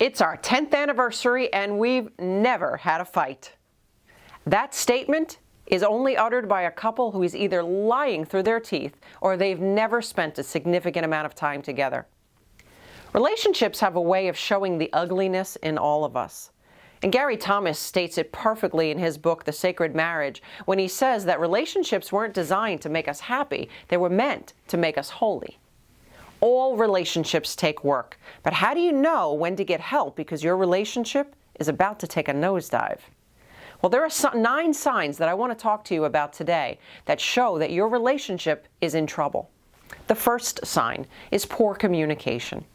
It's our 10th anniversary and we've never had a fight. That statement is only uttered by a couple who is either lying through their teeth or they've never spent a significant amount of time together. Relationships have a way of showing the ugliness in all of us. And Gary Thomas states it perfectly in his book, The Sacred Marriage, when he says that relationships weren't designed to make us happy, they were meant to make us holy. All relationships take work, but how do you know when to get help because your relationship is about to take a nosedive? Well, there are 9 signs that I want to talk to you about today that show that your relationship is in trouble. The first sign is poor communication.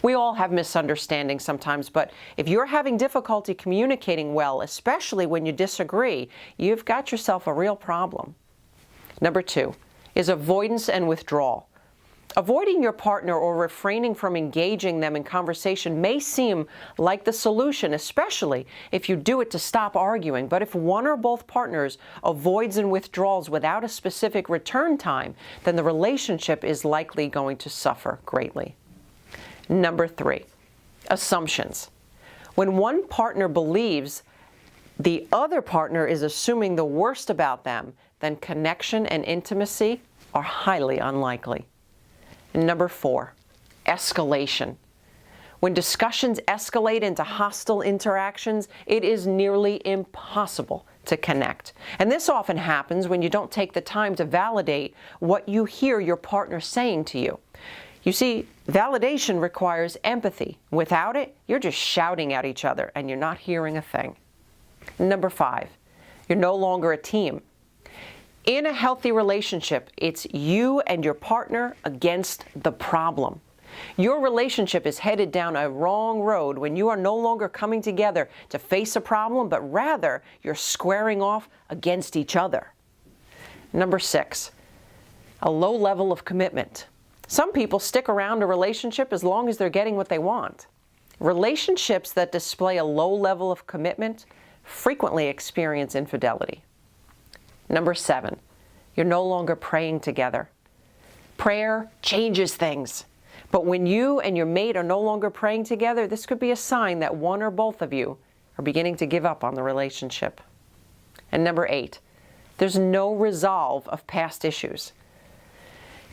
We all have misunderstandings sometimes, but if you're having difficulty communicating well, especially when you disagree, you've got yourself a real problem. Number 2 is avoidance and withdrawal. Avoiding your partner or refraining from engaging them in conversation may seem like the solution, especially if you do it to stop arguing. But if one or both partners avoids and withdraws without a specific return time, then the relationship is likely going to suffer greatly. Number 3, assumptions. When one partner believes the other partner is assuming the worst about them, then connection and intimacy are highly unlikely. Number 4, escalation. When discussions escalate into hostile interactions, it is nearly impossible to connect. And this often happens when you don't take the time to validate what you hear your partner saying to you. You see, validation requires empathy. Without it, you're just shouting at each other and you're not hearing a thing. Number 5, you're no longer a team. In a healthy relationship, it's you and your partner against the problem. Your relationship is headed down a wrong road when you are no longer coming together to face a problem, but rather you're squaring off against each other. Number 6, a low level of commitment. Some people stick around a relationship as long as they're getting what they want. Relationships that display a low level of commitment frequently experience infidelity. Number 7, you're no longer praying together. Prayer changes things. But when you and your mate are no longer praying together, this could be a sign that one or both of you are beginning to give up on the relationship. And number 8, there's no resolve of past issues.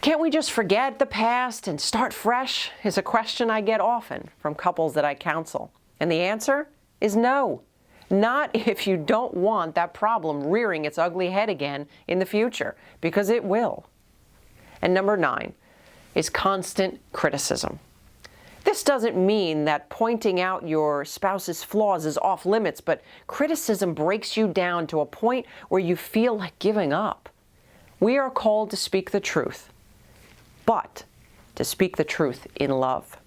Can't we just forget the past and start fresh? Is a question I get often from couples that I counsel. And the answer is no. Not if you don't want that problem rearing its ugly head again in the future, because it will. And number 9 is constant criticism. This doesn't mean that pointing out your spouse's flaws is off limits, but criticism breaks you down to a point where you feel like giving up. We are called to speak the truth, but to speak the truth in love.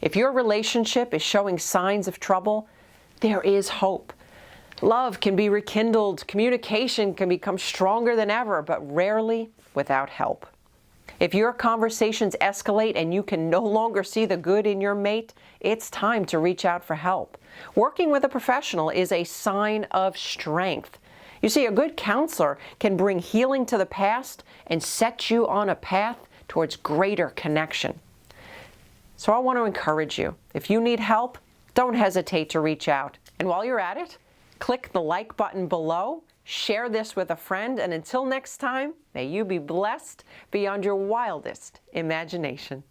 If your relationship is showing signs of trouble, there is hope. Love can be rekindled, communication can become stronger than ever, but rarely without help. If your conversations escalate and you can no longer see the good in your mate, it's time to reach out for help. Working with a professional is a sign of strength. You see, a good counselor can bring healing to the past and set you on a path towards greater connection. So I want to encourage you, if you need help, don't hesitate to reach out. And while you're at it, click the like button below, share this with a friend, and until next time, may you be blessed beyond your wildest imagination.